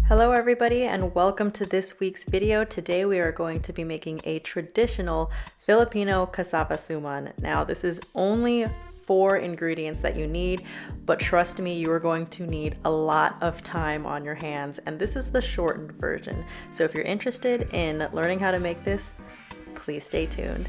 Hello everybody and welcome to this week's video. Today we are going to be making a traditional Filipino cassava suman. Now this is only 4 ingredients that you need, but trust me, you are going to need a lot of time on your hands, and this is the shortened version. So if you're interested in learning how to make this, please stay tuned.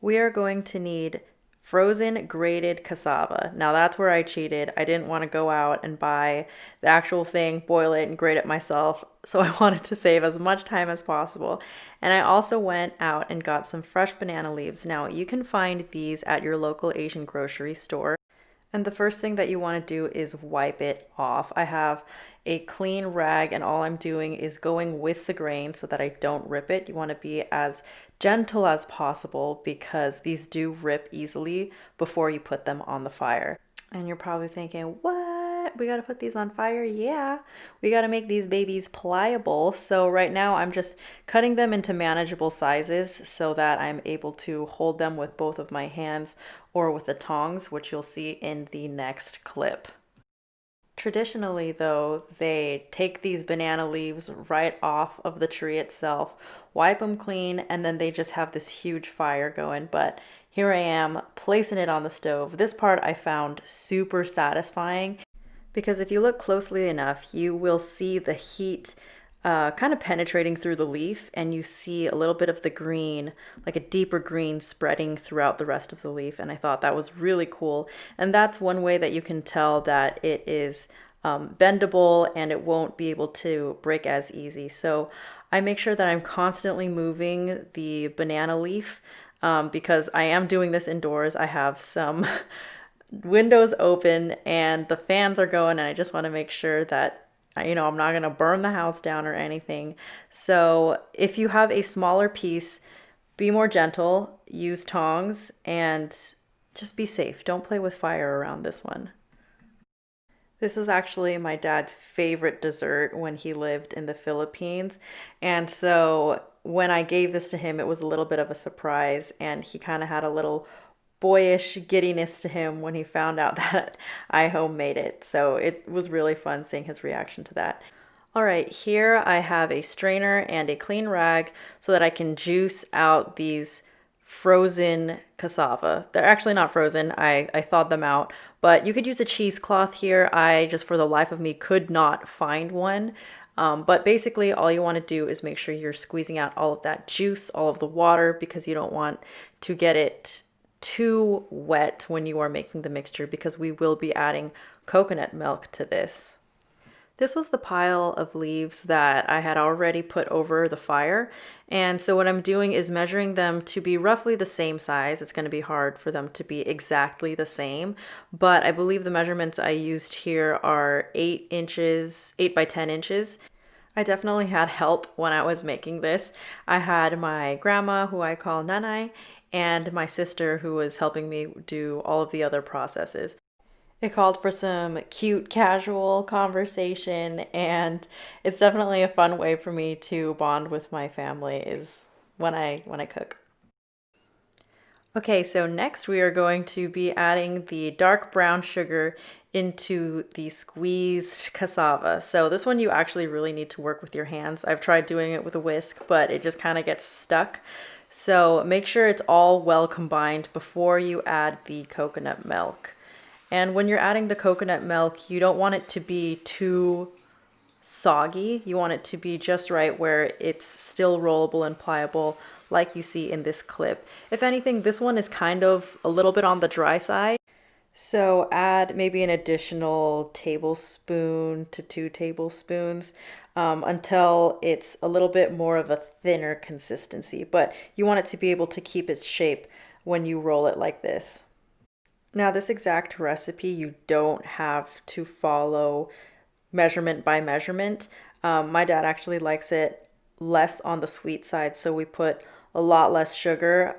We are going to need frozen grated cassava. Now that's where I cheated. I didn't want to go out and buy the actual thing, boil it, and grate it myself. So I wanted to save as much time as possible. And I also went out and got some fresh banana leaves. Now you can find these at your local Asian grocery store. And the first thing that you want to do is wipe it off. I have a clean rag and all I'm doing is going with the grain so that I don't rip it. You want to be as gentle as possible because these do rip easily before you put them on the fire. And you're probably thinking, what? We got to put these on fire? Yeah, we got to make these babies pliable. So right now I'm just cutting them into manageable sizes so that I'm able to hold them with both of my hands or with the tongs, which you'll see in the next clip. Traditionally though, they take these banana leaves right off of the tree itself, wipe them clean, and then they just have this huge fire going. But here I am placing it on the stove. This part I found super satisfying because if you look closely enough, you will see the heat kind of penetrating through the leaf, and you see a little bit of the green, like a deeper green, spreading throughout the rest of the leaf. And I thought that was really cool. And that's one way that you can tell that it is bendable and it won't be able to break as easy. So I make sure that I'm constantly moving the banana leaf because I am doing this indoors. I have some windows open and the fans are going, and I just want to make sure that I'm not going to burn the house down or anything. So if you have a smaller piece, be more gentle, use tongs, and just be safe. Don't play with fire around this one. This is actually my dad's favorite dessert when he lived in the Philippines. And so when I gave this to him, it was a little bit of a surprise, and he kind of had a little boyish giddiness to him when he found out that I homemade it. So it was really fun seeing his reaction to that. All right, here I have a strainer and a clean rag so that I can juice out these frozen cassava. They're actually not frozen. I thawed them out, but you could use a cheesecloth here. I just for the life of me could not find one. But basically all you want to do is make sure you're squeezing out all of that juice, all of the water, because you don't want to get it too wet when you are making the mixture, because we will be adding coconut milk to this. This was the pile of leaves that I had already put over the fire, and so what I'm doing is measuring them to be roughly the same size. It's going to be hard for them to be exactly the same, but I believe the measurements I used here are 8 by 10 inches. I definitely had help when I was making this. I had my grandma, who I call Nanay, and my sister, who was helping me do all of the other processes. It called for some cute casual conversation, and it's definitely a fun way for me to bond with my family is when I cook. Okay, so next we are going to be adding the dark brown sugar into the squeezed cassava. So this one you actually really need to work with your hands. I've tried doing it with a whisk, but it just kind of gets stuck. So make sure it's all well combined before you add the coconut milk. And when you're adding the coconut milk, you don't want it to be too soggy. You want it to be just right where it's still rollable and pliable, like you see in this clip. If anything, this one is kind of a little bit on the dry side. So add maybe an additional tablespoon to 2 tablespoons until it's a little bit more of a thinner consistency. But you want it to be able to keep its shape when you roll it like this. Now this exact recipe, you don't have to follow measurement by measurement. My dad actually likes it less on the sweet side, so we put a lot less sugar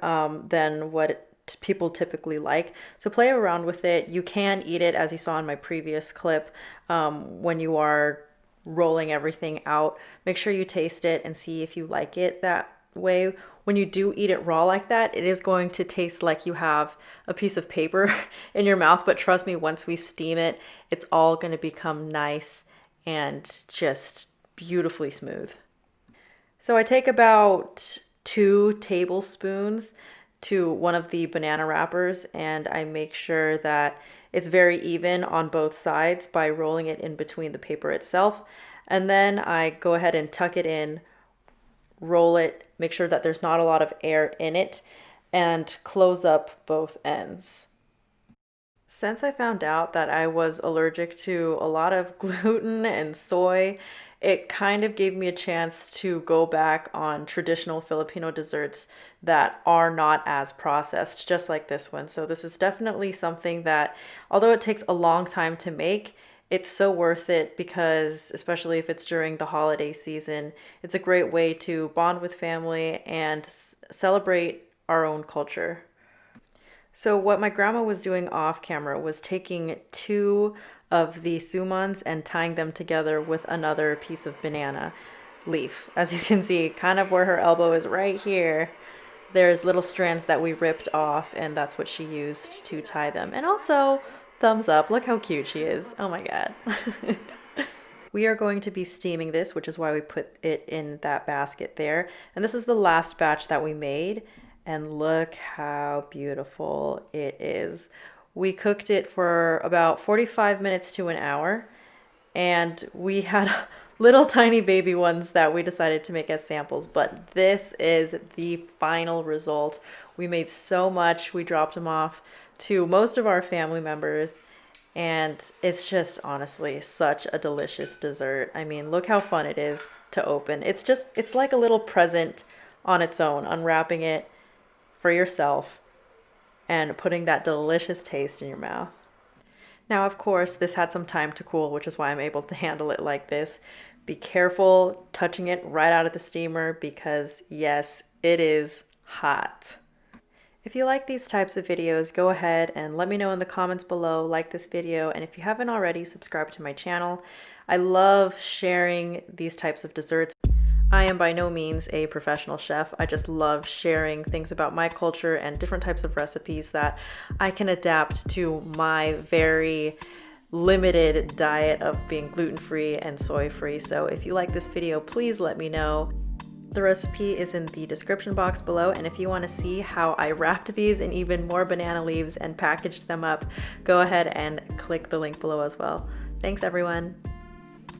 than what people typically like. So play around with it. You can eat it, as you saw in my previous clip, when you are rolling everything out. Make sure you taste it and see if you like it that way. When you do eat it raw like that, it is going to taste like you have a piece of paper in your mouth, but trust me, once we steam it, it's all going to become nice and just beautifully smooth. So I take about 2 tablespoons to one of the banana wrappers, and I make sure that it's very even on both sides by rolling it in between the paper itself. And then I go ahead and tuck it in, roll it, make sure that there's not a lot of air in it, and close up both ends. Since I found out that I was allergic to a lot of gluten and soy, it kind of gave me a chance to go back on traditional Filipino desserts that are not as processed, just like this one. So this is definitely something that, although it takes a long time to make, it's so worth it because, especially if it's during the holiday season, it's a great way to bond with family and celebrate our own culture. So what my grandma was doing off camera was taking 2 of the sumans and tying them together with another piece of banana leaf. As you can see, kind of where her elbow is right here, there's little strands that we ripped off, and that's what she used to tie them. And also, thumbs up, look how cute she is. Oh my God. We are going to be steaming this, which is why we put it in that basket there. And this is the last batch that we made. And look how beautiful it is. We cooked it for about 45 minutes to an hour. And we had little tiny baby ones that we decided to make as samples. But this is the final result. We made so much. We dropped them off to most of our family members. And it's just honestly such a delicious dessert. I mean, look how fun it is to open. It's like a little present on its own, unwrapping it for yourself and putting that delicious taste in your mouth. Now, of course, this had some time to cool, which is why I'm able to handle it like this. Be careful touching it right out of the steamer because yes, it is hot. If you like these types of videos, go ahead and let me know in the comments below, like this video, and if you haven't already, subscribe to my channel. I love sharing these types of desserts. I am by no means a professional chef. I just love sharing things about my culture and different types of recipes that I can adapt to my very limited diet of being gluten-free and soy-free. So if you like this video, please let me know. The recipe is in the description box below, and if you want to see how I wrapped these in even more banana leaves and packaged them up, go ahead and click the link below as well. Thanks everyone.